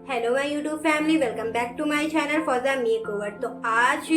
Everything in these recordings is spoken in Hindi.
Hello my YouTube family, welcome back to my channel फॉजा मेकओवर। तो आज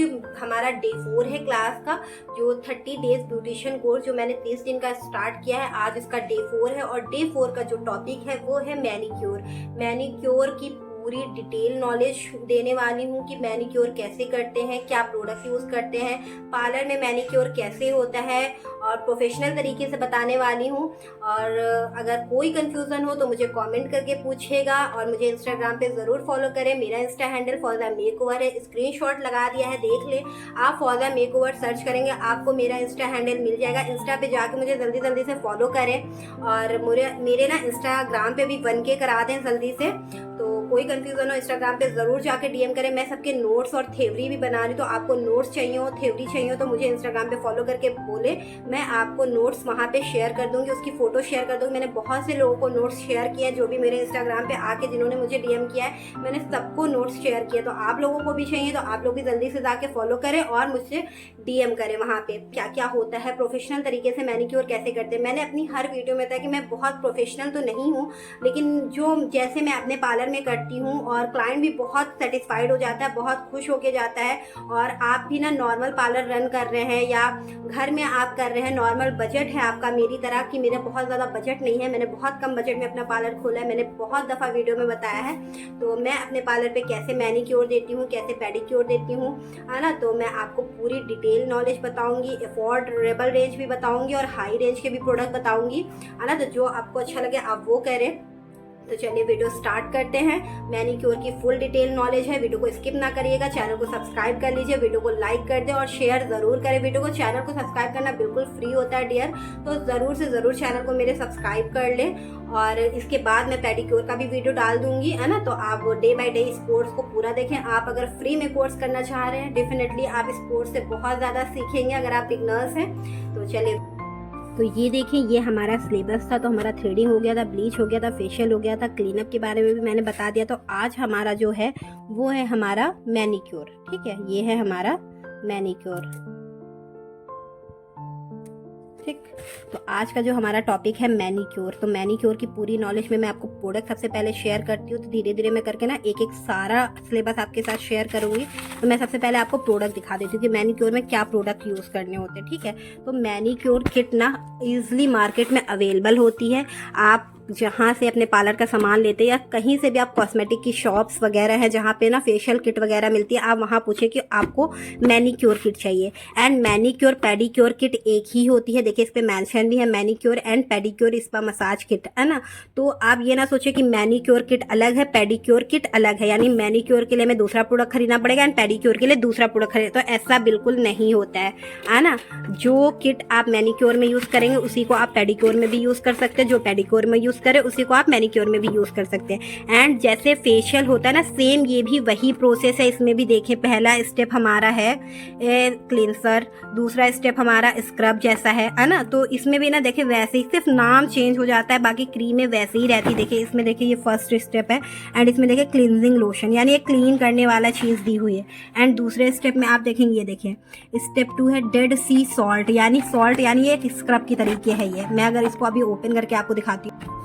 हमारा डे 4 है क्लास का, जो 30 डेज ब्यूटिशियन कोर्स जो मैंने 30 दिन का स्टार्ट किया है। आज इसका डे 4 है और डे 4 का जो टॉपिक है वो है मैनिक्योर की पूरी डिटेल नॉलेज देने वाली हूँ कि मैनिक्योर कैसे करते हैं, क्या प्रोडक्ट यूज़ करते हैं, पार्लर में मैनिक्योर कैसे होता है और प्रोफेशनल तरीके से बताने वाली हूँ। और अगर कोई कंफ्यूजन हो तो मुझे कमेंट करके पूछेगा और मुझे इंस्टाग्राम पे ज़रूर फॉलो करें। मेरा इंस्टा हैंडल फॉजा मेकओवर है, स्क्रीनशॉट लगा दिया है, देख लें। आप फॉजा मेकओवर सर्च करेंगे आपको मेरा इंस्टा हैंडल मिल जाएगा। इंस्टा पे जाके मुझे जल्दी जल्दी से फॉलो करें और मेरे ना इंस्टाग्राम पे भी 1K करा दें जल्दी से। तो कोई कंफ्यूजन हो इंस्टाग्राम पे ज़रूर जाके डीएम करें। मैं सबके नोट्स और थ्योरी भी बना रही, तो आपको नोट्स चाहिए हो, थ्योरी चाहिए हो तो मुझे इंस्टाग्राम पे फॉलो करके बोले, मैं आपको नोट्स वहाँ पे शेयर कर दूँगी, उसकी फ़ोटो शेयर कर दूँगी। मैंने बहुत से लोगों को नोट्स शेयर किया है, जो भी मेरे इंस्टाग्राम पे आके जिन्होंने मुझे डीएम किया है, मैंने सबको नोट्स शेयर किया। तो आप लोगों को भी चाहिए तो आप लोग भी जल्दी से जाके फॉलो करें और मुझसे डीएम करें वहाँ पे क्या क्या होता है, प्रोफेशनल तरीके से मैनिक्योर कैसे करते हैं। मैंने अपनी हर वीडियो में बताया कि मैं बहुत प्रोफेशनल तो नहीं हूँ, लेकिन जो जैसे मैं अपने पार्लर में करती हूँ और क्लाइंट भी बहुत सेटिस्फाइड हो जाता है, बहुत खुश होके जाता है। और आप भी ना नॉर्मल पार्लर रन कर रहे हैं या घर में आप कर रहे हैं, नॉर्मल बजट है आपका मेरी तरह कि मेरा बहुत ज़्यादा बजट नहीं है, मैंने बहुत कम बजट में अपना पार्लर खोला है, मैंने बहुत दफ़ा वीडियो में बताया है। तो मैं अपने पार्लर पे कैसे मैनिक्योर देती हूँ, कैसे पेडिक्योर देती हूँ, है ना। तो मैं आपको पूरी डिटेल नॉलेज बताऊँगी, अफोर्डेबल रेंज भी बताऊँगी और हाई रेंज के भी प्रोडक्ट बताऊँगी, है ना। तो जो आपको अच्छा लगे आप वो करें। तो चलिए वीडियो स्टार्ट करते हैं। मैनिक्योर की फुल डिटेल नॉलेज है, वीडियो को स्किप ना करिएगा, चैनल को सब्सक्राइब कर लीजिए, वीडियो को लाइक कर दें और शेयर ज़रूर करें वीडियो को। चैनल को सब्सक्राइब करना बिल्कुल फ्री होता है डियर, तो ज़रूर से ज़रूर चैनल को मेरे सब्सक्राइब कर लें। और इसके बाद मैं पेडिक्योर का भी वीडियो डाल दूंगी, है ना। तो आप डे बाय डे इस कोर्स को पूरा देखें। आप अगर फ्री में कोर्स करना चाह रहे हैं, डेफिनेटली आप इस कोर्स से बहुत ज़्यादा सीखेंगे अगर आप बिगनर्स हैं। तो चलिए, तो ये देखिए, ये हमारा सिलेबस था। तो हमारा थ्रेडिंग हो गया था, ब्लीच हो गया था, फेशियल हो गया था, क्लीनअप के बारे में भी मैंने बता दिया। तो आज हमारा जो है वो है हमारा मैनिक्योर, ठीक है। ये है हमारा मैनिक्योर, ठीक। तो आज का जो हमारा टॉपिक है मैनिक्योर, तो मैनिक्योर की पूरी नॉलेज में मैं आपको प्रोडक्ट सबसे पहले शेयर करती हूँ। तो धीरे धीरे मैं करके ना एक एक सारा सिलेबस आपके साथ शेयर करूँगी। तो मैं सबसे पहले आपको प्रोडक्ट दिखा देती हूँ कि मैनिक्योर में क्या प्रोडक्ट यूज़ करने होते हैं, ठीक है। तो मैनिक्योर किट ना ईजिली मार्केट में अवेलेबल होती है। आप जहाँ से अपने पार्लर का सामान लेते हैं या कहीं से भी आप कॉस्मेटिक की शॉप्स वगैरह है जहाँ पे ना फेशियल किट वगैरह मिलती है, आप वहाँ पूछे कि आपको मैनिक्योर किट चाहिए। एंड मैनिक्योर पेडिक्योर किट एक ही होती है। देखिए इस पे मेंशन भी है manicure and pedicure spa massage kit, है ना। तो आप ये ना सोचे कि मैनिक्योर किट अलग है, पेडिक्योर किट अलग है, यानी मैनिक्योर के लिए हमें दूसरा प्रोडक्ट खरीदना पड़ेगा एंड पेडिक्योर के लिए दूसरा प्रोडक्ट खरीद। तो ऐसा बिल्कुल नहीं होता है ना। जो किट आप मैनिक्योर में यूज़ करेंगे उसी को आप पेडिक्योर में भी यूज़ कर सकते हैं, जो पेडिक्योर में यूज़ करें उसी को आप मैनिक्योर में भी यूज़ कर सकते हैं। एंड जैसे फेशियल होता है ना, सेम ये भी वही प्रोसेस है। इसमें भी देखिए पहला स्टेप हमारा है क्लिनसर, दूसरा स्टेप हमारा स्क्रब जैसा है ना। तो इसमें भी ना देखिए वैसे ही, सिर्फ नाम चेंज हो जाता है, बाकी क्रीमें वैसे ही रहती है। देखिए इसमें देखिए ये फर्स्ट स्टेप है एंड इसमें देखिए क्लिनजिंग लोशन, यानी एक क्लीन करने वाला चीज़ दी हुई है। एंड दूसरे स्टेप में आप देखेंगे, ये देखिए स्टेप 2 है डेड सी सॉल्ट, यानी सॉल्ट यानी एक स्क्रब की तरीके है ये। मैं अगर इसको अभी ओपन करके आपको दिखाती हूँ,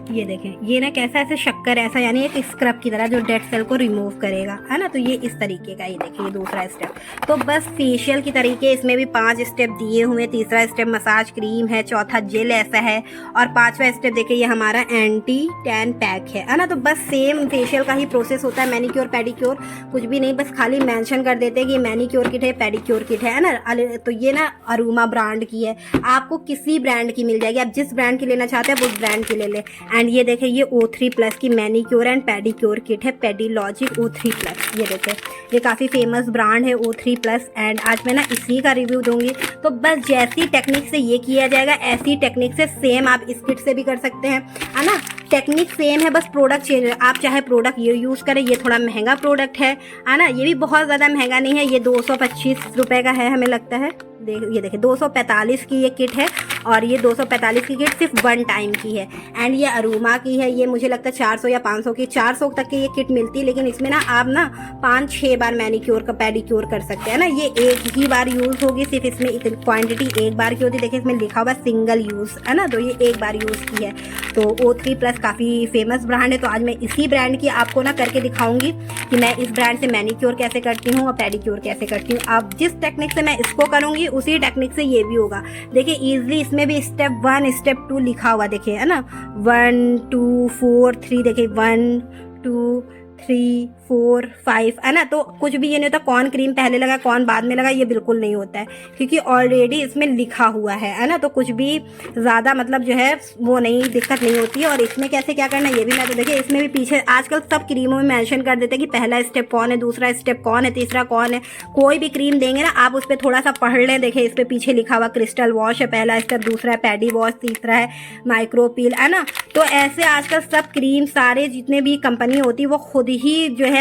ये देखें, ये ना कैसा ऐसे शक्कर ऐसा, यानी एक स्क्रब की तरह जो डेड सेल को रिमूव करेगा, है ना। तो ये इस तरीके का, ये देखिए ये दूसरा स्टेप। तो बस फेशियल की तरीके इसमें भी 5 स्टेप दिए हुए। तीसरा स्टेप मसाज क्रीम है, चौथा जेल ऐसा है और 5वां स्टेप देखिए ये हमारा एंटी टैन पैक है ना। तो बस सेम फेशियल का ही प्रोसेस होता है, मैनिक्योर पेडिक्योर कुछ भी नहीं, बस खाली मेंशन कर देते हैं कि मैनिक्योर किट है, पेडिक्योर किट है ना। तो ये ना अरोमा ब्रांड की है, आपको किसी ब्रांड की मिल जाएगी, आप जिस ब्रांड की लेना चाहते हैं उस ब्रांड की ले लें। एंड ये देखें ये O3+ की मैनिक्योर एंड पेडिक्योर किट है, पेडिलॉजिक O3+। ये देखें ये काफ़ी फेमस ब्रांड है O3+। एंड आज मैं ना इसी का रिव्यू दूंगी। तो बस जैसी टेक्निक से ये किया जाएगा ऐसी टेक्निक से सेम आप इस किट से भी कर सकते हैं, है ना। टेक्निक सेम है, बस प्रोडक्ट चेंज है। आप चाहे प्रोडक्ट ये यूज़ करें, ये थोड़ा महंगा प्रोडक्ट है ना। ये भी बहुत ज़्यादा महंगा नहीं है, ये 225 रुपये का है, हमें लगता है ये देखिए 245 की ये किट है और ये 245 की किट सिर्फ 1 टाइम की है। एंड ये अरोमा की है, ये मुझे लगता है 400 या 500 की, 400 तक की ये किट मिलती है, लेकिन इसमें ना आप ना 5-6 बार मैनिक्योर का पेडिक्योर कर सकते हैं ना। ये एक ही बार यूज़ होगी, सिर्फ इसमें इतनी क्वांटिटी एक बार की होती है। देखिए इसमें लिखा हुआ सिंगल यूज़ है ना, तो ये एक बार यूज़ की है। तो O3+ काफ़ी फेमस ब्रांड है, तो आज मैं इसी ब्रांड की आपको ना करके दिखाऊंगी कि मैं इस ब्रांड से मैनिक्योर कैसे करती हूँ और पेडिक्योर कैसे करती हूँ। आप जिस टेक्निक से मैं इसको करूँगी उसी टेक्निक से ये भी होगा। देखिए ईजिली इसमें भी स्टेप 1 स्टेप 2 लिखा हुआ देखिए है ना, 1 2 4 3, देखिए 1 2 3 4 5 है ना। तो कुछ भी ये नहीं होता कौन क्रीम पहले लगा कौन बाद में लगा, ये बिल्कुल नहीं होता है, क्योंकि ऑलरेडी इसमें लिखा हुआ है ना। तो कुछ भी ज़्यादा मतलब जो है वो नहीं, दिक्कत नहीं होती है। और इसमें कैसे क्या करना है ये भी मैं तो देखिए इसमें भी पीछे आजकल सब क्रीमों में मेंशन कर देते हैं कि पहला स्टेप कौन है, दूसरा स्टेप कौन है, तीसरा कौन है। कोई भी क्रीम देंगे ना आप उस पर थोड़ा सा पढ़ लें। देखिए इस पर पीछे लिखा हुआ क्रिस्टल वॉश है पहला स्टेप, दूसरा है पैडी वॉश, तीसरा है माइक्रो पील है ना। तो ऐसे आजकल सब क्रीम सारे जितने भी कंपनी होती है वो खुद ही जो है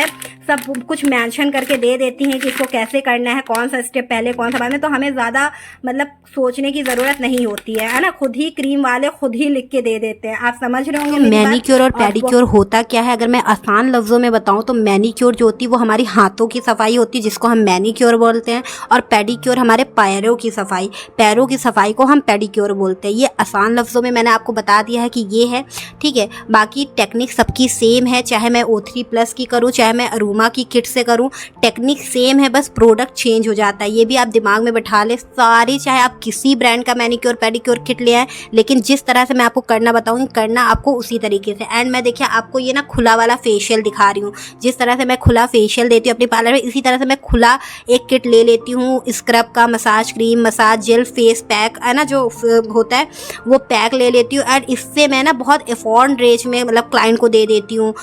सब कुछ मेंशन करके दे देती हैं कि इसको कैसे करना है, कौन सा स्टेप पहले कौन सा बाद में। तो हमें ज़्यादा मतलब सोचने की ज़रूरत नहीं होती है ना, खुद ही क्रीम वाले खुद ही लिख के दे देते हैं। आप समझ रहे होंगे मैनिक्योर और पेडिक्योर होता क्या है। अगर मैं आसान लफ्ज़ों में बताऊं तो मैनिक्योर जो होती है वो हमारी हाथों की सफाई होती है जिसको हम मैनिक्योर बोलते हैं, और पेडिक्योर हमारे पैरों की सफाई, पैरों की सफाई को हम पेडिक्योर बोलते हैं। ये आसान लफ्ज़ों में मैंने आपको बता दिया है कि ये है, ठीक है। बाकी टेक्निक सबकी सेम है, चाहे मैं O3+ की करूँ चाहे मैं अरोमा की किट से करूं, टेक्निक सेम है, बस प्रोडक्ट चेंज हो जाता है। ये भी आप दिमाग में बैठा ले, सारी चाहे आप किसी ब्रांड का मैनिक्योर पेडिक्योर किट ले आए, लेकिन जिस तरह से मैं आपको करना बताऊंगी करना आपको उसी तरीके से। एंड मैं देखिए आपको ये ना खुला वाला फेशियल दिखा रही हूँ, जिस तरह से मैं खुला फेशियल देती हूँ अपनी पार्लर में, इसी तरह से मैं खुला एक किट ले लेती हूँ स्क्रब का, massage cream, massage gel, face pack है ना जो होता है वो पैक ले लेती हूँ। एंड इससे मैं ना बहुत अफोर्ड रेंज में मतलब क्लाइंट को दे देती हूँ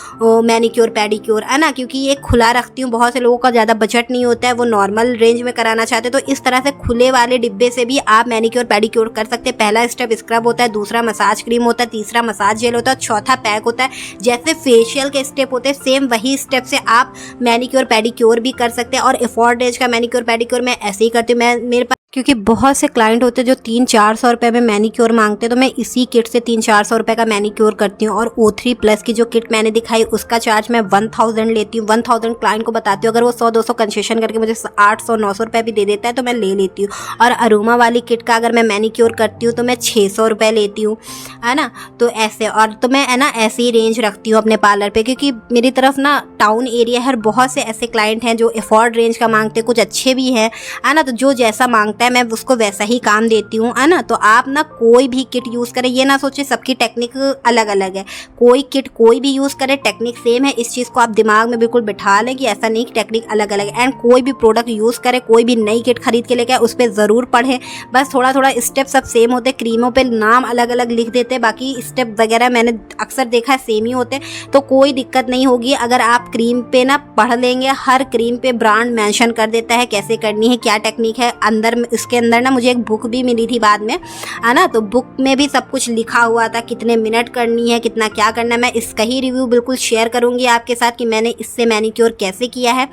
मैनिक्योर पेडिक्योर है ना, क्योंकि ये खुला रखती हूँ। बहुत से लोगों का ज़्यादा बजट नहीं होता है, वो नॉर्मल रेंज में कराना चाहते हैं, तो इस तरह से खुले वाले डिब्बे से भी आप मैनिक्योर पेडिक्योर कर सकते हैं। पहला स्टेप स्क्रब होता है, दूसरा मसाज क्रीम होता है, तीसरा मसाज जेल होता है, चौथा पैक होता है। जैसे फेशियल के स्टेप होते हैं सेम वही स्टेप से आप मैनिक्योर पेडिक्योर भी कर सकते हैं। और अफोर्ड रेंज का मैनिक्योर पेडिक्योर मैं ऐसे ही करती हूँ। मेरे पास क्योंकि बहुत से क्लाइंट होते हैं जो 300-400 रुपये में मैनिक्योर मांगते हैं, तो मैं इसी किट से 300-400 रुपये का मैनिक्योर करती हूँ। और O3+ की जो किट मैंने दिखाई उसका चार्ज मैं 1000 लेती हूँ। 1000 क्लाइंट को बताती हूँ, अगर वो 100-200 कंसेशन करके मुझे 800-900 रुपये भी दे देता है तो मैं ले लेती हूँ। और अरोमा वाली किट का अगर मैं मैनिक्योर करती हूँ तो मैं 600 रुपये लेती हूँ है ना। तो ऐसे, और तो मैं है ना ऐसे ही रेंज रखती हूँ अपने पार्लर पर, क्योंकि मेरी तरफ ना टाउन एरिया है, बहुत से ऐसे क्लाइंट हैं जो अफोर्ड रेंज का मांगते हैं, कुछ अच्छे भी हैं है ना। तो जो जैसा मांगता है मैं उसको वैसा ही काम देती हूँ है ना। तो आप ना कोई भी किट यूज़ करें, ये ना सोचे सबकी टेक्निक अलग अलग है, कोई किट कोई भी यूज़ करे टेक्निक सेम है। इस चीज़ को आप दिमाग में बिल्कुल बिठा लें कि ऐसा नहीं कि टेक्निक अलग अलग है। एंड कोई भी प्रोडक्ट यूज़ करे, कोई भी नई किट खरीद के लेके आए उस पर ज़रूर पढ़ें। बस थोड़ा थोड़ा स्टेप सब सेम होते हैं, क्रीमों पर नाम अलग अलग लिख देते हैं, बाकी स्टेप वगैरह मैंने अक्सर देखा है सेम ही होते हैं। तो कोई दिक्कत नहीं होगी अगर आप क्रीम पे ना पढ़ लेंगे। हर क्रीम पे ब्रांड मेंशन कर देता है कैसे करनी है, क्या टेक्निक है। अंदर इसके अंदर ना मुझे एक बुक भी मिली थी बाद में है ना, तो बुक में भी सब कुछ लिखा हुआ था, कितने मिनट करनी है, कितना क्या करना है। मैं इसका ही रिव्यू बिल्कुल शेयर करूंगी आपके साथ कि मैंने इससे मैनिक्योर कैसे किया है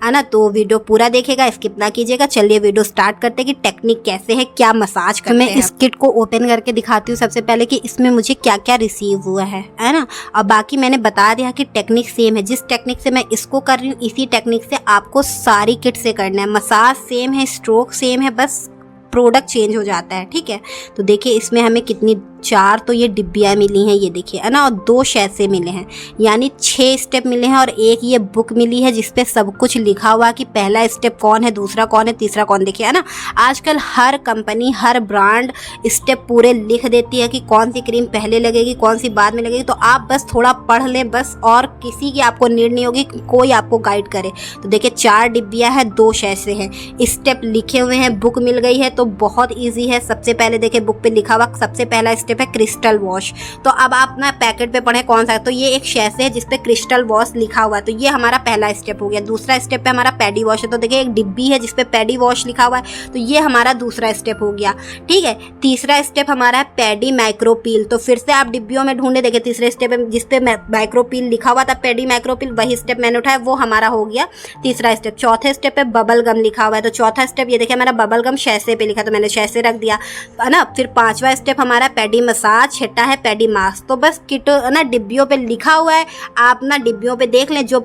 ना। तो वीडियो पूरा देखिएगा, स्किप ना कीजिएगा। चलिए वीडियो स्टार्ट करते हैं कि टेक्निक कैसे है, क्या मसाज करते हैं। मैं इस किट को ओपन करके दिखाती हूँ सबसे पहले कि इसमें मुझे क्या क्या रिसीव हुआ है ना। और बाकी मैंने बता दिया कि टेक्निक सेम है, जिस टेक्निक से मैं इसको कर रही हूँ इसी टेक्निक से आपको सारी किट से करना है। मसाज सेम है, स्ट्रोक सेम है, बस प्रोडक्ट चेंज हो जाता है, ठीक है। तो देखिए इसमें हमें कितनी 4 तो ये डिब्बियाँ मिली हैं, ये देखिए है ना, और 2 शैसे मिले हैं, यानी 6 स्टेप मिले हैं। और एक ये बुक मिली है जिसपे सब कुछ लिखा हुआ कि पहला स्टेप कौन है, दूसरा कौन है, तीसरा कौन। देखिए है ना, आजकल हर कंपनी हर ब्रांड स्टेप पूरे लिख देती है कि कौन सी क्रीम पहले लगेगी कौन सी बाद में लगेगी। तो आप बस थोड़ा पढ़ लें बस, और किसी की आपको नीड नहीं होगी, कोई आपको गाइड करे। तो देखिए 4 डिब्बियाँ हैं, 2 शैसे हैं, स्टेप लिखे हुए हैं, बुक मिल गई है तो बहुत ईजी है। सबसे पहले देखिए बुक पे लिखा हुआ सबसे पहला स्टेप है क्रिस्टल वॉश। तो अब आप ना पैकेट पे पढ़े कौन सा, तो ये एक शैसे है जिसपे क्रिस्टल वॉश लिखा हुआ है, तो ये हमारा पहला स्टेप हो गया। दूसरा स्टेप पे हमारा पैडी वॉश है, तो देखिए एक डिब्बी है जिसपे पैडी वॉश लिखा हुआ है, तो ये हमारा दूसरा स्टेप हो गया। ठीक है, तीसरा स्टेप हमारा है पैडी माइक्रोपील। तो फिर से आप डिब्बियों में ढूंढे, देखिए तीसरे स्टेप में जिसपे माइक्रोपील लिखा हुआ था, पैडी माइक्रोपील, वही स्टेप मैंने उठाया, वो हमारा हो गया तीसरा स्टेप। चौथे स्टेप पे बबल गम लिखा हुआ है, तो चौथा स्टेप ये देखिए हमारा बबल गम शैसे पे लिखा, तो मैंने शैसे रख दिया है ना। फिर पांचवा स्टेप हमारा पैडी मसाज, छठा है पैडी मास्क। तो बस किट ना डिब्बियों पे लिखा हुआ है, आप ना डिब्बियों पे देख लें, जो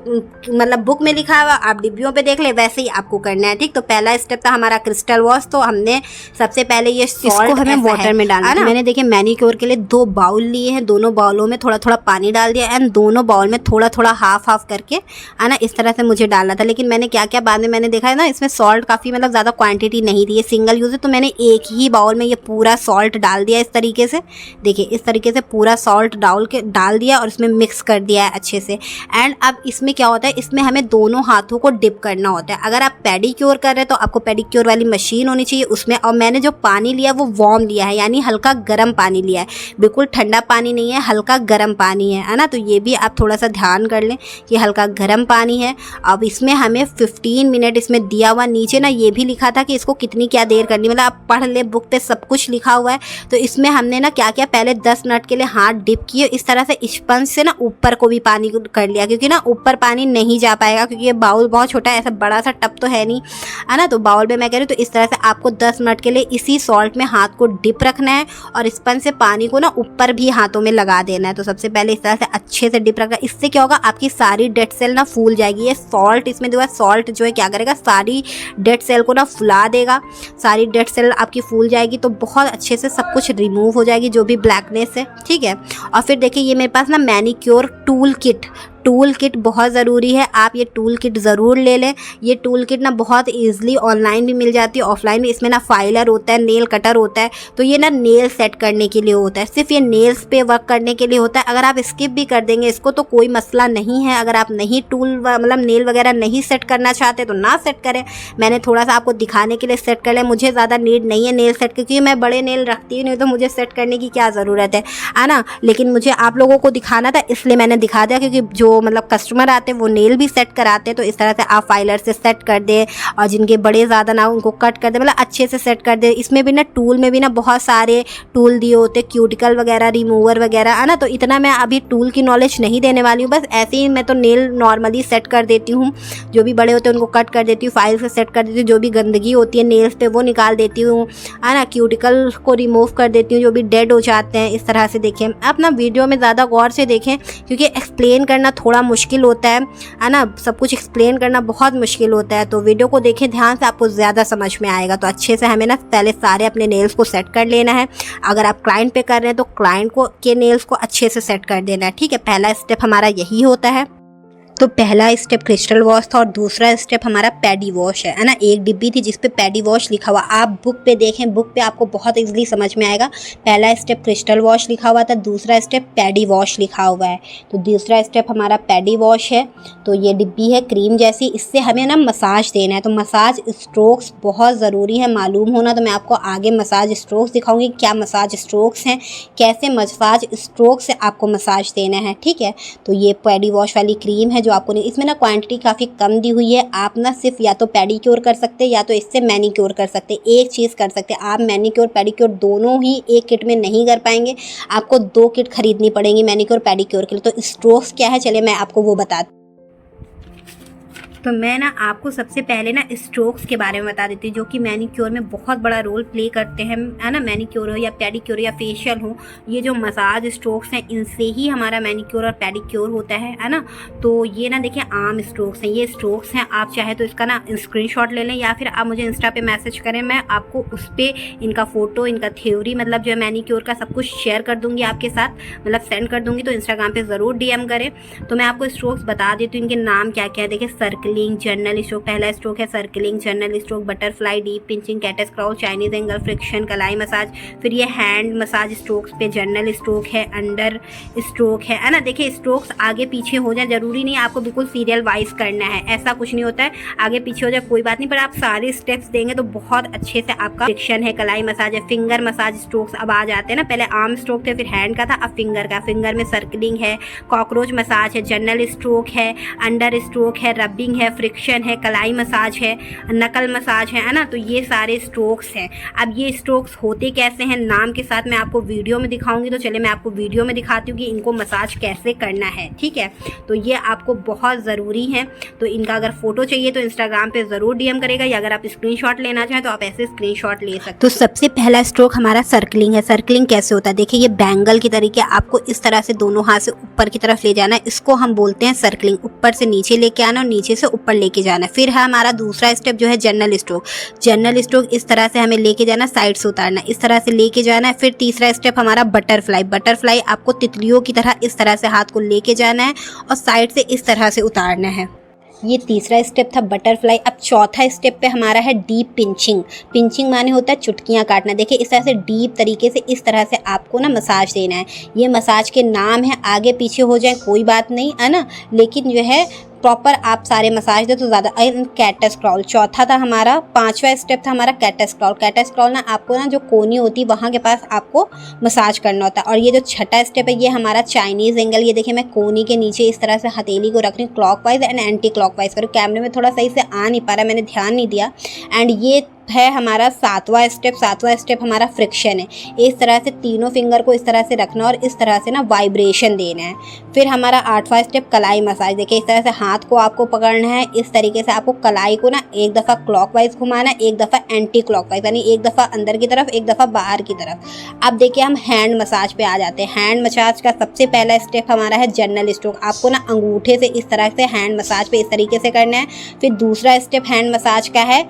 मतलब बुक में लिखा हुआ आप डिब्बियों पे देख लें, वैसे ही आपको करना है। ठीक, तो पहला स्टेप था हमारा क्रिस्टल वॉश। तो हमने सबसे पहले ये सॉल्ट हमें वाटर में डालना है। मैंने देखिए मैनीक्योर के लिए 2 बाउल लिए हैं, दोनों बाउलों में थोड़ा थोड़ा पानी डाल दिया एंड दोनों बाउल में थोड़ा थोड़ा हाफ हाफ करके है ना, इस तरह से मुझे डालना था। लेकिन मैंने क्या क्या बाद में मैंने देखा है ना, इसमें सॉल्ट काफ़ी मतलब ज़्यादा क्वांटिटी नहीं थी, ये सिंगल यूज़ है, तो मैंने एक ही बाउल में ये पूरा सॉल्ट डाल दिया इस तरीके से। देखिए इस तरीके से पूरा सॉल्ट डाल दिया और इसमें मिक्स कर दिया है अच्छे से। एंड अब इसमें क्या होता है, इसमें हमें दोनों हाथों को डिप करना होता है। अगर आप पेडिक्योर कर रहे हैं तो आपको पेडिक्योर वाली मशीन होनी चाहिए उसमें। और मैंने जो पानी लिया वो वार्म लिया है, यानी हल्का गर्म पानी लिया है, बिल्कुल ठंडा पानी नहीं है, हल्का गर्म पानी है ना। तो ये भी आप थोड़ा सा ध्यान कर लें कि हल्का गर्म पानी है। अब इसमें हमें 15 मिनट इसमें दिया हुआ, नीचे ना ये भी लिखा था कि इसको कितनी क्या देर करनी, मतलब आप पढ़ ले, बुक पे सब कुछ लिखा हुआ है। तो इसमें हमने ना क्या किया, पहले 10 मिनट के लिए हाथ डिप किए, इस तरह से स्पंज से ना ऊपर को भी पानी कर लिया, क्योंकि ना ऊपर पानी नहीं जा पाएगा, क्योंकि ये बाउल बहुत छोटा है, ऐसा बड़ा सा टब तो है नहीं है ना। तो बाउल में मैं कह रही हूँ, तो इस तरह से आपको 10 मिनट के लिए इसी सॉल्ट में हाथ को डिप रखना है और स्पंज से पानी को ना ऊपर भी हाथों में लगा देना है। तो सबसे पहले इस तरह से अच्छे से डिप रखना है। इससे क्या होगा, आपकी सारी डेड सेल ना फूल जाएगी। ये सॉल्ट इसमें जो है, सॉल्ट जो है क्या करेगा, सारी डेड सेल को ना फुला देगा, सारी डेड सेल आपकी फूल जाएगी, तो बहुत अच्छे से सब कुछ रिमूव हो जाएगी जो भी ब्लैकनेस है। ठीक है, और फिर देखिए ये मेरे पास ना मैनीक्योर टूल किट बहुत ज़रूरी है, आप ये टूल किट ज़रूर ले लें। ये टूल किट ना बहुत ईजिली ऑनलाइन भी मिल जाती है, ऑफलाइन भी। इसमें ना फाइलर होता है, नेल कटर होता है, तो ये ना नेल सेट करने के लिए होता है, सिर्फ ये नेल्स पे वर्क करने के लिए होता है। अगर आप स्किप भी कर देंगे इसको तो कोई मसला नहीं है। अगर आप नहीं मतलब नेल वगैरह नहीं सेट करना चाहते तो ना सेट करें। मैंने थोड़ा सा आपको दिखाने के लिए सेट कर लिया, मुझे ज़्यादा नीड नहीं है नेल सेट, क्योंकि मैं बड़े नेल रखती ही नहीं, तो मुझे सेट करने की क्या ज़रूरत है ना। लेकिन मुझे आप लोगों को दिखाना था, इसलिए मैंने दिखा दिया, क्योंकि जो मतलब कस्टमर आते हैं वो नेल भी सेट कराते हैं। तो इस तरह से आप फाइलर से सेट कर दे, और जिनके बड़े ज़्यादा ना उनको कट कर दे, मतलब अच्छे से सेट कर दे। इसमें भी ना टूल में भी ना बहुत सारे टूल दिए होते हैं, क्यूटिकल वगैरह, रिमूवर वगैरह, है ना। तो इतना मैं अभी टूल की नॉलेज नहीं देने वाली हूँ, बस ऐसे ही मैं तो नेल नॉर्मली सेट कर देती हूँ। जो भी बड़े होते हैं उनको कट कर देती हूँ, फाइल से सेट कर देती हूँ, जो भी गंदगी होती है नेल्स पे वो निकाल देती हूँ, है ना। क्यूटिकल को रिमूव कर देती हूँ जो भी डेड हो जाते हैं। इस तरह से देखें, आप ना वीडियो में ज़्यादा गौर से देखें, क्योंकि एक्सप्लेन करना थोड़ा मुश्किल होता है ना। सब कुछ एक्सप्लेन करना बहुत मुश्किल होता है, तो वीडियो को देखें ध्यान से, आपको ज़्यादा समझ में आएगा। तो अच्छे से हमें ना पहले सारे अपने नेल्स को सेट कर लेना है। अगर आप क्लाइंट पे कर रहे हैं तो क्लाइंट को के नेल्स को अच्छे से सेट कर देना है। ठीक है, पहला स्टेप हमारा यही होता है। तो पहला स्टेप क्रिस्टल वॉश था और दूसरा स्टेप हमारा पैडी वॉश है ना। एक डिब्बी थी जिस पे पैडी वॉश लिखा हुआ, आप बुक पे देखें, बुक पे आपको बहुत इजीली समझ में आएगा। पहला स्टेप क्रिस्टल वॉश लिखा हुआ था, दूसरा स्टेप पैडी वॉश लिखा हुआ है। तो दूसरा स्टेप हमारा पैडी वॉश है। तो ये डिब्बी है क्रीम जैसी, इससे हमें ना मसाज देना है। तो मसाज स्ट्रोक्स बहुत ज़रूरी है मालूम होना, तो मैं आपको आगे मसाज स्ट्रोक्स दिखाऊंगी, क्या मसाज स्ट्रोक्स हैं, कैसे मसाज स्ट्रोक से आपको मसाज देना है। ठीक है, तो ये पैडी वॉश वाली क्रीम है जो आपको नहीं, इसमें ना क्वांटिटी काफ़ी कम दी हुई है। आप ना सिर्फ या तो पेडिक्योर कर सकते हैं या तो इससे मैनीक्योर कर सकते हैं, एक चीज़ कर सकते हैं। आप मैनीक्योर पेडिक्योर दोनों ही एक किट में नहीं कर पाएंगे, आपको 2 किट खरीदनी पड़ेंगी मैनीक्योर पेडिक्योर के लिए। तो स्ट्रोक्स क्या है, चलिए मैं आपको वो बता। तो मैं ना आपको सबसे पहले ना स्ट्रोक्स के बारे में बता देती हूँ, जो कि मैनीक्योर में बहुत बड़ा रोल प्ले करते हैं, है ना। मैनीक्योर हो या पेडिक्योर या फेशियल हो, ये जो मसाज स्ट्रोक्स हैं इनसे ही हमारा मैनीक्योर और पेडिक्योर होता है ना। तो ये ना देखिए आम स्ट्रोक्स हैं, ये स्ट्रोक्स हैं। आप चाहे तो इसका ना स्क्रीनशॉट ले लें, या फिर आप मुझे इंस्टा पे मैसेज करें, मैं आपको उस पर इनका फ़ोटो, इनका थ्योरी, मतलब जो है मैनीक्योर का सब कुछ शेयर कर दूँगी आपके साथ, मतलब सेंड कर दूँगी। तो इंस्टाग्राम पर ज़रूर DM करें। तो मैं आपको स्ट्रोक्स बता देती हूँ, इनके नाम क्या क्या है। देखिए सर्कलिंग सर्कलिंग, जर्नल स्ट्रोक। पहला स्ट्रोक है circling, general stroke, butterfly, deep pinching, cat's crawl, Chinese angle, friction, कलाई मसाज। फिर ये हैंड मसाज स्ट्रोक्स पे जर्नल स्ट्रोक है, अंडर स्ट्रोक है ना। देखिए स्ट्रोक्स आगे पीछे हो जाए, जरूरी नहीं आपको बिल्कुल सीरियल वाइज करना है, ऐसा कुछ नहीं होता है, आगे पीछे हो जाए कोई बात नहीं, पर आप सारे स्टेप्स देंगे तो बहुत अच्छे से आपका फ्रिक्शन है, कलाई मसाज है, फिंगर मसाज स्ट्रोक्स अब आ जाते हैं ना। पहले आर्म स्ट्रोक थे, फिर हैंड का था, अब फिंगर का। फिंगर में सर्कलिंग है, कॉकरोच मसाज है, जर्नल स्ट्रोक है, अंडर स्ट्रोक है, रबिंग है, फ्रिक्शन है, कलाई मसाज है, नकल मसाज है ना। तो ये सारे स्ट्रोक्स हैं। अब ये स्ट्रोक्स होते कैसे हैं नाम के साथ मैं आपको वीडियो में दिखाऊंगी, तो चलिए मैं आपको वीडियो में दिखाती हूँ कि इनको मसाज कैसे करना है, ठीक है। तो ये आपको बहुत ज़रूरी है। तो इनका अगर फोटो चाहिए तो इंस्टाग्राम पे ज़रूर डीएम करेगा, या अगर आप स्क्रीनशॉट लेना चाहें तो आप ऐसे स्क्रीनशॉट ले सकते हैं। तो सबसे पहला स्ट्रोक हमारा सर्कलिंग है। सर्कलिंग कैसे होता है, देखिए ये बैंगल की तरीके आपको इस तरह से दोनों हाथ से ऊपर की तरफ ले जाना है, इसको हम बोलते हैं सर्कलिंग। ऊपर से नीचे लेके आना और नीचे से ऊपर लेके जाना है। फिर है हमारा दूसरा स्टेप जो है जर्नल स्ट्रोक। जर्नल स्ट्रोक इस तरह से हमें लेके जाना, साइड से उतारना, इस तरह से लेके जाना है। फिर तीसरा स्टेप हमारा बटरफ्लाई। बटरफ्लाई आपको तितलियों की तरह इस तरह से हाथ को लेके जाना है और साइड से इस तरह से उतारना है। ये तीसरा स्टेप था बटरफ्लाई। अब चौथा स्टेप पे हमारा है डीप पिंचिंग। पिंचिंग माने होता है चुटकियाँ काटना। देखिए इस तरह से डीप तरीके से इस तरह से आपको ना मसाज देना है। ये मसाज के नाम है, आगे पीछे हो जाए कोई बात नहीं है ना, लेकिन जो है प्रॉपर आप सारे मसाज दे तो ज़्यादा। कैटस क्रॉल चौथा था हमारा। पांचवा स्टेप था हमारा कैटस क्रॉल। कैटस क्रॉल ना आपको ना जो कोनी होती है वहाँ के पास आपको मसाज करना होता है। और ये जो छठा स्टेप है ये हमारा चाइनीज़ एंगल। ये देखिए मैं कोनी के नीचे इस तरह से हथेली को रख रही हूँ, क्लॉकवाइज एंड एंटी क्लॉकवाइज करूँ। कैमरे में थोड़ा सही से आ नहीं पा रहा, मैंने ध्यान नहीं दिया। एंड ये है हमारा सातवां स्टेप। सातवां स्टेप हमारा फ्रिक्शन है। इस तरह से तीनों फिंगर को इस तरह से रखना और इस तरह से ना वाइब्रेशन देना है। फिर हमारा आठवां स्टेप कलाई मसाज। देखिए इस तरह से हाथ को आपको पकड़ना है, इस तरीके से आपको कलाई को ना एक दफ़ा क्लॉकवाइज घुमाना, एक दफ़ा एंटी क्लॉकवाइज, यानी एक दफ़ा अंदर की तरफ एक दफ़ा बाहर की तरफ। अब देखिए हम हैंड मसाज पे आ जाते हैं। हैंड मसाज का सबसे पहला स्टेप हमारा है जर्नल स्ट्रोक। आपको ना अंगूठे से इस तरह से हैंड मसाज पे इस तरीके से करना है। फिर दूसरा स्टेप हैंड मसाज का है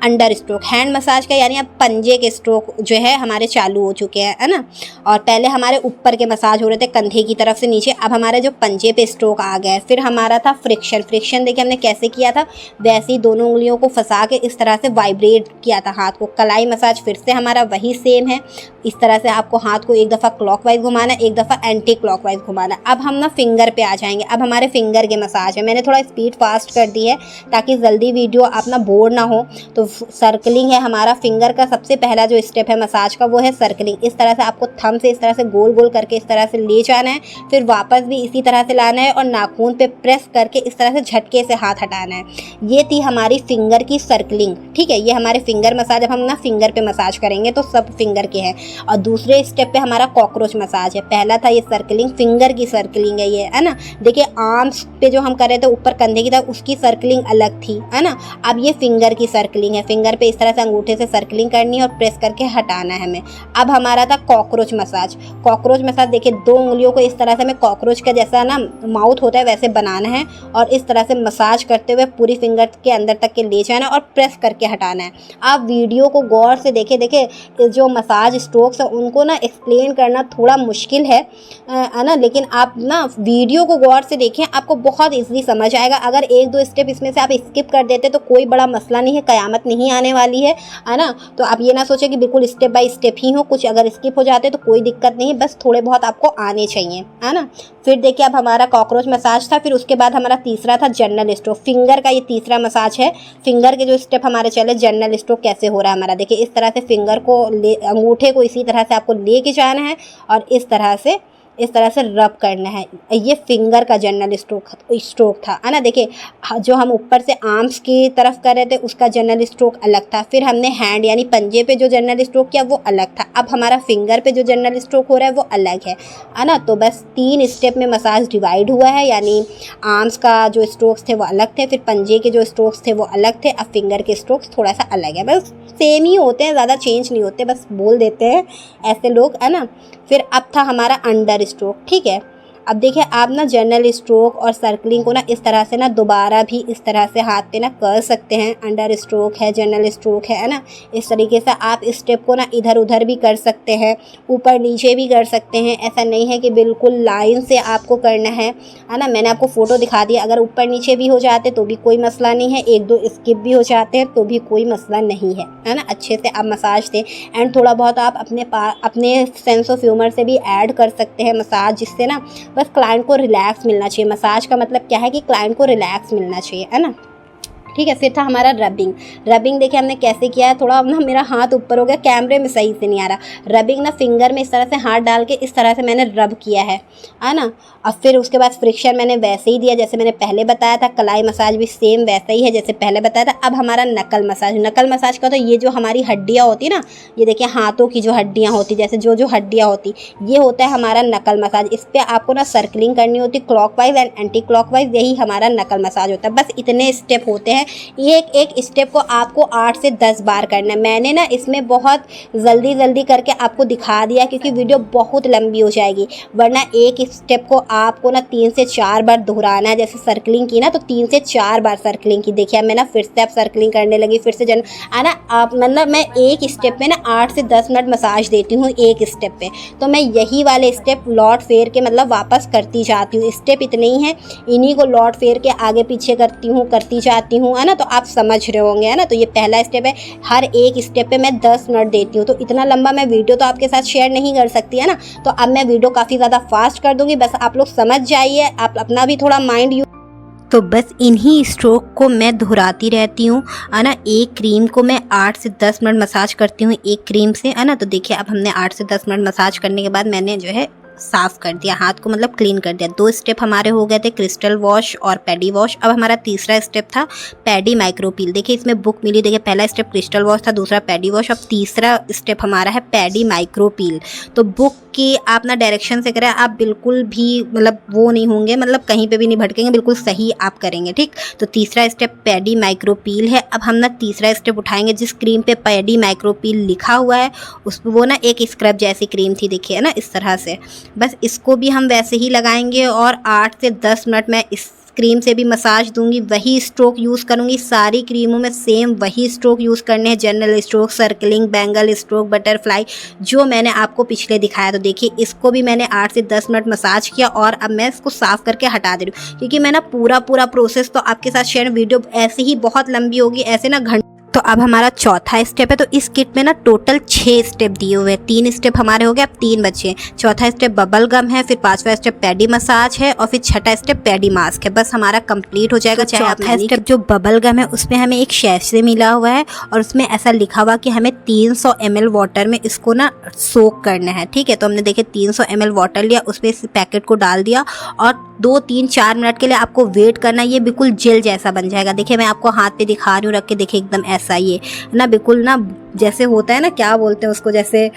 अंडर स्ट्रोक। हैंड मसाज का यानी अब पंजे के स्ट्रोक जो है हमारे चालू हो चुके हैं, है ना। और पहले हमारे ऊपर के मसाज हो रहे थे कंधे की तरफ से नीचे, अब हमारे जो पंजे पे स्ट्रोक आ गए। फिर हमारा था फ्रिक्शन। फ्रिक्शन देखिए हमने कैसे किया था, वैसे ही दोनों उंगलियों को फंसा के इस तरह से वाइब्रेट किया था हाथ को। कलाई मसाज फिर से हमारा वही सेम है, इस तरह से आपको हाथ को एक दफ़ा क्लॉकवाइज घुमाना, एक दफ़ा एंटी क्लॉकवाइज घुमाना। अब हम ना फिंगर पे आ जाएंगे। अब हमारे फिंगर के मसाज है। मैंने थोड़ा स्पीड फास्ट कर दी है ताकि जल्दी वीडियो आप ना बोर ना हो। तो सर्कलिंग है हमारा। फिंगर का सबसे पहला जो स्टेप है मसाज का वो है सर्कलिंग। इस तरह से आपको थंब से इस तरह से गोल गोल करके इस तरह से ले जाना है, फिर वापस भी इसी तरह से लाना है और नाखून पे प्रेस करके इस तरह से झटके से हाथ हटाना है। ये थी हमारी फिंगर की सर्कलिंग, ठीक है। ये हमारे फिंगर मसाज। अब हम ना फिंगर पे मसाज करेंगे तो सब फिंगर के हैं। और दूसरे स्टेप पे हमारा कॉकरोच मसाज है। पहला था ये सर्कलिंग, फिंगर की सर्कलिंग है ये, है ना। देखिए आर्म्स पे जो हम कर रहे थे ऊपर कंधे की तरफ, उसकी सर्कलिंग अलग थी, है ना। अब ये फिंगर की सर्कलिंग है। फिंगर पे इस तरह से अंगूठे से सर्कलिंग करनी है और प्रेस करके हटाना है हमें। अब हमारा था कॉकरोच मसाज। कॉकरोच मसाज देखिए दो उंगलियों को इस तरह से हमें कॉकरोच का जैसा ना माउथ होता है वैसे बनाना है और इस तरह से मसाज करते हुए पूरी फिंगर के अंदर तक के ले जाना और प्रेस करके हटाना है। आप वीडियो को गौर से देखिए जो मसाज स्ट्रोक्स है उनको ना एक्सप्लेन करना थोड़ा मुश्किल है ना, लेकिन आप ना वीडियो को गौर से देखें, आपको बहुत ईजीली समझ आएगा। अगर एक दो स्टेप इसमें से आप स्किप कर देते तो कोई बड़ा मसला नहीं है, कयामत नहीं आने वाली है ना। तो आप ये ना सोचें कि बिल्कुल स्टेप बाय स्टेप ही हो, कुछ अगर स्किप हो जाते तो कोई दिक्कत नहीं, बस थोड़े बहुत आपको आने चाहिए, है ना। फिर देखिए अब हमारा कॉकरोच मसाज था। फिर उसके बाद हमारा तीसरा था जर्नल स्ट्रोक। फिंगर का ये तीसरा मसाज है। फिंगर के जो स्टेप हमारे चले, जर्नल स्ट्रोक कैसे हो रहा है हमारा, देखिए इस तरह से फिंगर को अंगूठे को इसी तरह से आपको लेके जाना है और इस तरह से रब करना है। ये फिंगर का जर्नल स्ट्रोक था, है ना। देखिए जो हम ऊपर से आर्म्स की तरफ कर रहे थे उसका जर्नल स्ट्रोक अलग था। फिर हमने हैंड यानी पंजे पे जो जर्नल स्ट्रोक किया वो अलग था। अब हमारा फिंगर पे जो जर्नल स्ट्रोक हो रहा है वो अलग है ना। तो बस 3 स्टेप में मसाज डिवाइड हुआ है, यानी आर्म्स का जो स्ट्रोक्स थे वो अलग थे, फिर पंजे के जो स्ट्रोक्स थे वो अलग थे, अब फिंगर के स्ट्रोक्स थोड़ा सा अलग है। बस सेम ही होते हैं, ज़्यादा चेंज नहीं होते, बस बोल देते हैं ऐसे लोग, है ना। फिर अब था हमारा अंडर स्ट्रोक, ठीक है। अब देखिए आप ना जनरल स्ट्रोक और सर्कलिंग को ना इस तरह से ना दोबारा भी इस तरह से हाथ पे ना कर सकते हैं। अंडर स्ट्रोक है, जनरल स्ट्रोक है ना, इस तरीके से आप स्टेप को ना इधर उधर भी कर सकते हैं, ऊपर नीचे भी कर सकते हैं। ऐसा नहीं है कि बिल्कुल लाइन से आपको करना है ना। मैंने आपको फ़ोटो दिखा दिया, अगर ऊपर नीचे भी हो जाते तो भी कोई मसला नहीं है, एक दो स्किप भी हो जाते हैं तो भी कोई मसला नहीं है ना। अच्छे से आप मसाज दें एंड थोड़ा बहुत आप अपने सेंस ऑफ ह्यूमर से भी ऐड कर सकते हैं मसाज, जिससे ना बस क्लाइंट को रिलैक्स मिलना चाहिए। मसाज का मतलब क्या है कि क्लाइंट को रिलैक्स मिलना चाहिए, है ना। ठीक है, फिर था हमारा रबिंग देखिए हमने कैसे किया है। थोड़ा ना मेरा हाथ ऊपर हो गया, कैमरे में सही से नहीं आ रहा। रबिंग ना फिंगर में इस तरह से हाथ डाल के इस तरह से मैंने रब किया है ना। अब फिर उसके बाद फ्रिक्शन मैंने वैसे ही दिया जैसे मैंने पहले बताया था। कलाई मसाज भी सेम वैसा ही है जैसे पहले बताया था। अब हमारा नकल मसाज का तो ये जो हमारी हड्डियाँ होती ना, ये देखिए हाथों की जो हड्डियाँ होती, जैसे जो हड्डियाँ होती, ये होता है हमारा नकल मसाज। इस पर आपको ना सर्कलिंग करनी होती क्लॉकवाइज एंड एंटी क्लॉकवाइज, यही हमारा नकल मसाज होता है। बस इतने स्टेप होते हैं। एक स्टेप को आपको 8 से 10 बार करना है। मैंने ना इसमें बहुत जल्दी करके आपको दिखा दिया क्योंकि वीडियो बहुत लंबी हो जाएगी, वरना एक स्टेप को आपको ना 3 से 4 बार दोहराना है। जैसे सर्कलिंग की ना तो 3 से 4 बार सर्कलिंग की। देखिए अब मैं ना फिर से आप सर्कलिंग करने लगी, फिर से है ना। आप मतलब मैं एक स्टेप में ना 8 से 10 मिनट मसाज देती हूँ एक स्टेप पे, तो मैं यही वाले स्टेप लौट फेर के मतलब वापस करती जाती हूँ। स्टेप इतने ही हैं, इन्हीं को लौट फेर के आगे पीछे करती जाती हूँ, है ना। तो आप समझ रहे होंगे, है ना। तो ये पहला स्टेप है। हर एक स्टेप पे मैं 10 मिनट देती हूँ, तो इतना लंबा मैं वीडियो तो आपके साथ शेयर नहीं कर सकती, है ना। तो अब मैं वीडियो काफ़ी ज़्यादा फास्ट कर दूँगी, बस आप लोग समझ जाइए, आप अपना भी थोड़ा माइंड तो बस इन्हीं स्ट्रोक को मैं दोहराती रहती हूँ, है ना। एक क्रीम को मैं 8 से 10 मिनट मसाज करती हूँ एक क्रीम से, है ना। तो देखिए अब हमने 8 से 10 मिनट मसाज करने के बाद मैंने जो है साफ़ कर दिया हाथ को, मतलब क्लीन कर दिया। 2 स्टेप हमारे हो गए थे, क्रिस्टल वॉश और पैडी वॉश। अब हमारा तीसरा स्टेप था पैडी माइक्रोपील। देखिए इसमें बुक मिली, देखिए पहला स्टेप क्रिस्टल वॉश था, दूसरा पैडी वॉश, अब तीसरा स्टेप हमारा है पैडी माइक्रोपील। तो बुक की आप ना डायरेक्शन से करें, आप बिल्कुल भी मतलब वो नहीं होंगे, मतलब कहीं पे भी नहीं भटकेंगे, बिल्कुल सही आप करेंगे, ठीक। तो तीसरा स्टेप पैडी माइक्रोपील है। अब हम ना तीसरा स्टेप उठाएंगे, जिस क्रीम पे पैडी माइक्रोपील लिखा हुआ है उस वो ना एक स्क्रब जैसी क्रीम थी, देखिए, है ना, इस तरह से। बस इसको भी हम वैसे ही लगाएंगे और 8 से 10 मिनट मैं इस क्रीम से भी मसाज दूंगी। वही स्ट्रोक यूज़ करूंगी, सारी क्रीमों में सेम वही स्ट्रोक यूज़ करने हैं। General stroke, circling, bangle stroke, butterfly, जो मैंने आपको पिछले दिखाया। तो देखिए इसको भी मैंने 8 से 10 मिनट मसाज किया और अब मैं इसको साफ़ करके हटा दे रही हूँ, क्योंकि मैं ना पूरा प्रोसेस तो आपके साथ शेयर, वीडियो ऐसे ही बहुत लंबी होगी, ऐसे ना घंटे। तो अब हमारा चौथा स्टेप है। तो इस किट में ना टोटल 6 स्टेप दिए हुए हैं। 3 स्टेप हमारे हो गए, अब 3 बचे। चौथा स्टेप बबल गम है, फिर 5वां स्टेप पैडी मसाज है और फिर 6ठा स्टेप पैडी मास्क है। बस हमारा कंप्लीट हो जाएगा। तो चौथा स्टेप जो बबल गम है उसमें हमें एक शैशे मिला हुआ है और उसमें ऐसा लिखा हुआ कि हमें 300 ml वाटर में इसको ना सोक करना है, ठीक है। तो हमने देखे 300 ml वाटर लिया, उसमें इस पैकेट को डाल दिया और 2, 3, 4 मिनट के लिए आपको वेट करना। ये बिल्कुल जेल जैसा बन जाएगा। देखिए मैं आपको हाथ पे दिखा रही हूँ रख के, देखिए एकदम ऐसा ये ना, बिल्कुल ना जैसे होता है ना, क्या बोलते हैं उसको, जैसे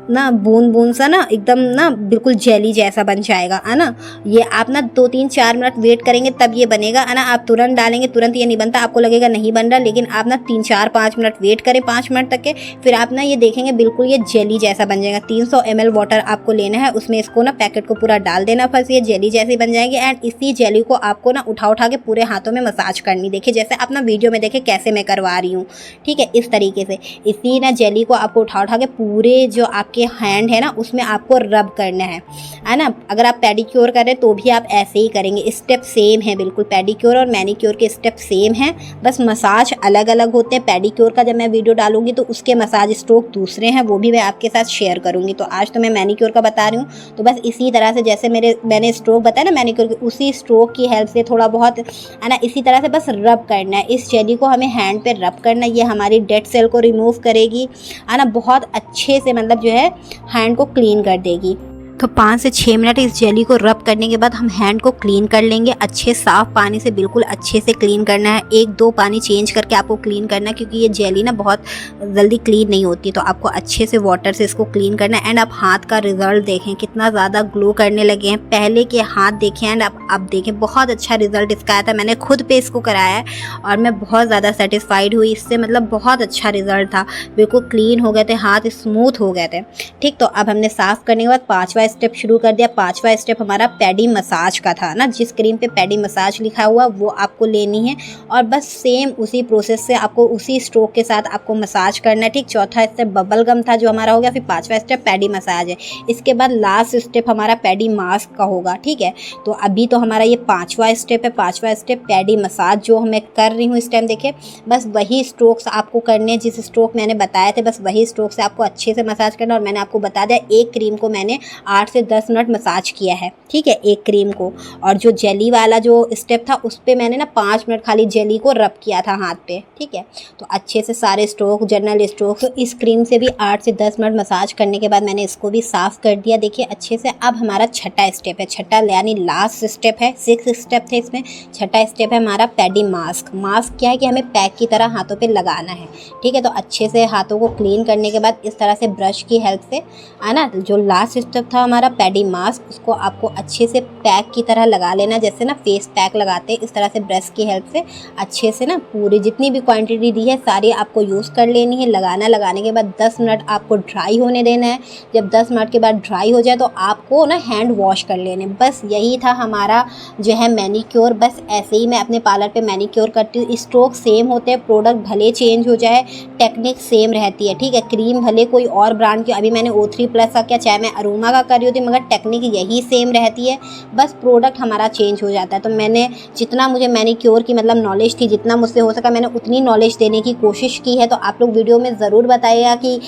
ना बूंद सा ना एकदम ना बिल्कुल जेली जैसा बन जाएगा, है ना। ये आप ना 2, 3, 4 मिनट वेट करेंगे तब ये बनेगा, है ना। आप तुरंत डालेंगे, तुरंत ये नहीं बनता, आपको लगेगा नहीं बन रहा, लेकिन आप ना 3, 4, 5 मिनट वेट करें, 5 मिनट तक के, फिर आप ना ये देखेंगे बिल्कुल ये जेली जैसा बन जाएगा। 300 ml वाटर आपको लेना है, उसमें इसको ना पैकेट को पूरा डाल देना, बस ये जेली जैसी बन जाएगी। एंड इसी जेली को आपको ना उठा के पूरे हाथों में मसाज करनी। देखिए जैसे आप ना वीडियो में देखे कैसे मैं करवा रही हूँ, ठीक है, इस तरीके से। इसी ना जेली को आपको उठा के पूरे जो आपके हैंड है ना उसमें आपको रब करना है ना। अगर आप पेडिक्योर करें तो भी आप ऐसे ही करेंगे, स्टेप सेम है बिल्कुल। पेडिक्योर और मैनिक्योर के स्टेप सेम हैं, बस मसाज अलग अलग होते हैं। पेडिक्योर का जब मैं वीडियो डालूंगी तो उसके मसाज स्ट्रोक दूसरे हैं, वो भी मैं आपके साथ शेयर करूंगी। तो आज तो मैं मैनिक्योर का बता रही हूँ। तो बस इसी तरह से जैसे मैंने स्ट्रोक बताया ना मैनिक्योर के, उसी स्ट्रोक की हेल्प से थोड़ा बहुत, है ना, इसी तरह से बस रब करना है। इस जेली को हमें हैंड पे रब करना है, ये हमारी डेड सेल को रिमूव करेगी, है ना, बहुत अच्छे से, मतलब जो है हैंड को क्लीन कर देगी। तो 5 से 6 मिनट इस जेली को रब करने के बाद हम हैंड को क्लीन कर लेंगे अच्छे साफ़ पानी से, बिल्कुल अच्छे से क्लीन करना है। 1-2 पानी चेंज करके आपको क्लीन करना है, क्योंकि ये जेली ना बहुत जल्दी क्लीन नहीं होती, तो आपको अच्छे से वाटर से इसको क्लीन करना है। एंड आप हाथ का रिजल्ट देखें कितना ज़्यादा ग्लो करने लगे हैं, पहले के हाथ देखें एंड अब देखें, बहुत अच्छा रिजल्ट इसका आया था। मैंने खुद पे इसको कराया है और मैं बहुत ज़्यादा सेटिस्फाइड हुई इससे, मतलब बहुत अच्छा रिजल्ट था। बिल्कुल क्लीन हो गए थे हाथ, स्मूथ हो गए थे, ठीक। तो अब हमने साफ़ करने के बाद 5वां 4वां स्टेप शुरू कर दिया। 5वां स्टेप हमारा पैडी मसाज का था ना, जिस क्रीम पे पैडी मसाज लिखा हुआ वो आपको लेनी है और बस सेम उसी प्रोसेस से आपको उसी स्ट्रोक के साथ आपको मसाज करना है। ठीक, चौथा स्टेप बबल गम था जो हमारा हो गया, फिर 5वां स्टेप पैडी मसाज है। इसके बाद लास्ट स्टेप हमारा पैडी मास्क का होगा। ठीक है, तो अभी तो हमारा ये 5वां स्टेप है। 5वां स्टेप पैडी मसाज जो मैं कर रही हूँ इस टाइम, देखिए बस वही स्ट्रोक्स आपको करने हैं जिस स्ट्रोक मैंने बताए थे, बस वही स्ट्रोक से आपको अच्छे से मसाज करना। और मैंने आपको बता दिया एक क्रीम को मैंने 8 से 10 मिनट मसाज किया है। ठीक है, एक क्रीम को। और जो जेली वाला जो स्टेप था उस पर मैंने ना 5 मिनट खाली जेली को रब किया था हाथ पे। ठीक है, तो अच्छे से सारे स्ट्रोक, जनरल स्ट्रोक, तो इस क्रीम से भी 8 से 10 मिनट मसाज करने के बाद मैंने इसको भी साफ़ कर दिया। देखिए अच्छे से। अब हमारा छठा स्टेप है, छठा यानी लास्ट स्टेप है। 6 स्टेप थे इसमें, छठा स्टेप है हमारा पैडी मास्क। मास्क क्या है कि हमें पैक की तरह हाथों पे लगाना है। ठीक है, तो अच्छे से हाथों को क्लीन करने के बाद इस तरह से ब्रश की हेल्प से, है ना, जो लास्ट स्टेप था हमारा पैडी मास्क, उसको आपको अच्छे से पैक की तरह लगा लेना, जैसे ना फेस पैक लगाते हैं इस तरह से ब्रश की हेल्प से अच्छे से ना पूरी जितनी भी क्वांटिटी दी है सारी आपको यूज़ कर लेनी है। लगाने के बाद 10 मिनट आपको ड्राई होने देना है। जब 10 मिनट के बाद ड्राई हो जाए तो आपको ना हैंड वॉश कर लेने। बस यही था हमारा जो है मैनीक्योर। बस ऐसे ही मैं अपने पार्लर पे मैनीक्योर करती हूँ। स्ट्रोक सेम होते हैं, प्रोडक्ट भले चेंज हो जाए, टेक्निक सेम रहती है। ठीक है, क्रीम भले कोई और ब्रांड की, अभी मैंने O3+ का किया, चाहे मैं अरोमा का कर रही होती, मगर टेक्निक यही सेम रहती है, बस प्रोडक्ट हमारा चेंज हो जाता है। तो मैंने जितना मुझे मैनीक्योर की मतलब नॉलेज थी, जितना मुझसे हो सका मैंने उतनी नॉलेज देने की कोशिश की है। तो आप लोग वीडियो में ज़रूर बताइएगा कि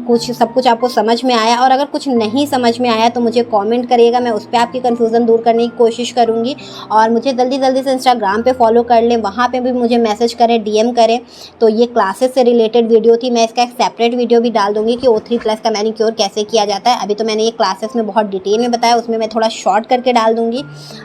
कुछ सब कुछ आपको समझ में आया, और अगर कुछ नहीं समझ में आया तो मुझे कमेंट करिएगा, मैं उस पर आपकी कन्फ्यूज़न दूर करने की कोशिश करूँगी। और मुझे जल्दी से इंस्टाग्राम पे फॉलो कर लें, वहाँ पे भी मुझे मैसेज करें, DM करें। तो ये क्लासेस से रिलेटेड वीडियो थी, मैं इसका एक सेपरेट वीडियो भी डाल दूँगी कि O3+ का मैनीक्योर कैसे किया जाता है। अभी तो मैंने ये क्लासेस में बहुत डिटेल में बताया, उसमें मैं थोड़ा शॉर्ट करके डाल दूँगी,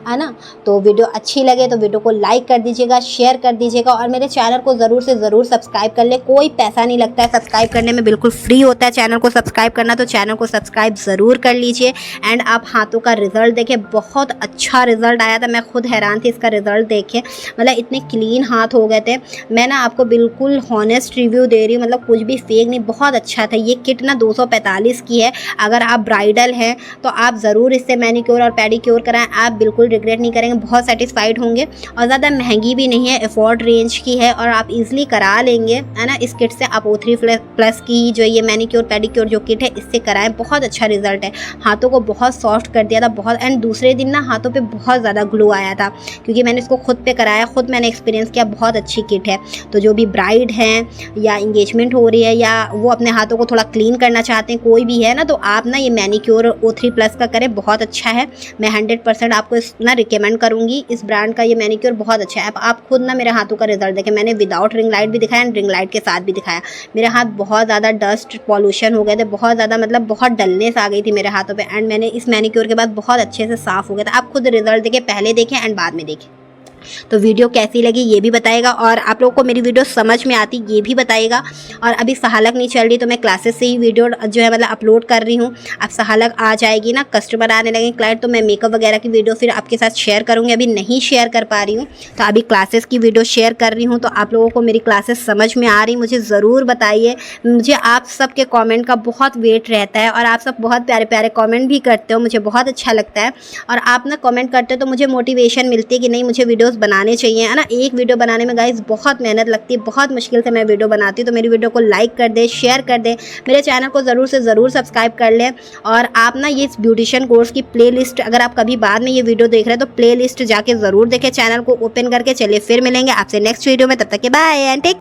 है ना। तो वीडियो अच्छी लगे तो वीडियो को लाइक कर दीजिएगा, शेयर कर दीजिएगा, और मेरे चैनल को ज़रूर से ज़रूर सब्सक्राइब कर ले। कोई पैसा नहीं लगता है सब्सक्राइब करने में, बिल्कुल फ्री होता है चैनल को सब्सक्राइब करना। तो चैनल को सब्सक्राइब ज़रूर कर लीजिए। एंड आप हाथों का रिज़ल्ट देखिए, बहुत अच्छा रिज़ल्ट आया था, मैं खुद हैरान थी इसका रिज़ल्ट देखे। मतलब इतने क्लीन हाथ हो गए थे। मैं ना आपको बिल्कुल हॉनेस्ट रिव्यू दे रही हूँ, मतलब कुछ भी फेक नहीं, बहुत अच्छा था। ये किट ना 245 की है। अगर आप ब्राइडल हैं तो आप ज़रूर इससे मैनीक्योर और पेडीक्योर कराएं, आप बिल्कुल रिग्रेट नहीं करेंगे, बहुत सेटिस्फाइड होंगे। और ज़्यादा महंगी भी नहीं है, अफोर्ड रेंज की है और आप इजीली करा लेंगे, है ना। इस किट से आप O3+ की जो ये मैनीक्योर पेडीक्योर जो किट है इससे कराएं, बहुत अच्छा रिजल्ट है। हाथों को बहुत सॉफ्ट कर दिया था, बहुत। एंड दूसरे दिन ना हाथों पे बहुत ज़्यादा ग्लो आया था, क्योंकि मैंने इसको खुद पे कराया, खुद मैंने एक्सपीरियंस किया, बहुत अच्छी किट है। तो जो भी ब्राइड हैं या इंगेजमेंट हो रही है या वो अपने हाथों को थोड़ा क्लीन करना चाहते हैं, कोई भी है ना, तो आप ना ये मैनीक्योर O3+ का करें, बहुत अच्छा है। मैं 100% आपको इस ना रिकमेंड करूँगी। इस ब्रांड का ये मैनीक्योर बहुत अच्छा है। आप खुद ना मेरे हाथों का रिजल्ट देखें, मैंने विदाउट रिंग लाइट भी दिखाया एंड रिंग लाइट के साथ भी दिखाया। मेरे हाथ बहुत ज़्यादा डस्ट पॉल्यूशन हो गए थे, बहुत ज़्यादा मतलब बहुत डलनेस आ गई थी मेरे हाथों पे, एंड मैंने इस मैनीक्योर के बाद बहुत अच्छे से साफ़ हो गया था। आप खुद रिजल्ट देखें, पहले देखें एंड बाद में देखें। तो वीडियो कैसी लगी ये भी बताइएगा, और आप लोगों को मेरी वीडियो समझ में आती ये भी बताइएगा। और अभी सहालक नहीं चल रही तो मैं क्लासेस से ही वीडियो जो है मतलब अपलोड कर रही हूँ। अब सहालक आ जाएगी ना, कस्टमर आने लगेंगे, क्लाइंट, तो मैं मेकअप वगैरह की वीडियो फिर आपके साथ शेयर करूँगी। अभी नहीं शेयर कर पा रही हूँ, तो अभी क्लासेस की वीडियो शेयर कर रही हूँ। तो आप लोगों को मेरी क्लासेस समझ में आ रही, मुझे ज़रूर बताइए। मुझे आप सबके कॉमेंट का बहुत वेट रहता है, और आप सब बहुत प्यारे प्यारे कॉमेंट भी करते हो, मुझे बहुत अच्छा लगता है। और आप ना कॉमेंट करते हो तो मुझे मोटिवेशन मिलती है कि नहीं, मुझे वीडियोज़ बनाने चाहिए, है ना। एक वीडियो बनाने में गाइस बहुत मेहनत लगती है, बहुत मुश्किल से मैं वीडियो बनाती हूँ। तो मेरी वीडियो को लाइक कर दे, शेयर कर दे, मेरे चैनल को ज़रूर से ज़रूर सब्सक्राइब कर लें। और आप ना ये ब्यूटिशियन कोर्स की प्लेलिस्ट, अगर आप कभी बाद में ये वीडियो देख रहे हैं तो प्लेलिस्ट जाके ज़रूर देखें, चैनल को ओपन करके। चलिए फिर मिलेंगे आपसे नेक्स्ट वीडियो में, तब तक के बाय एंड टेक।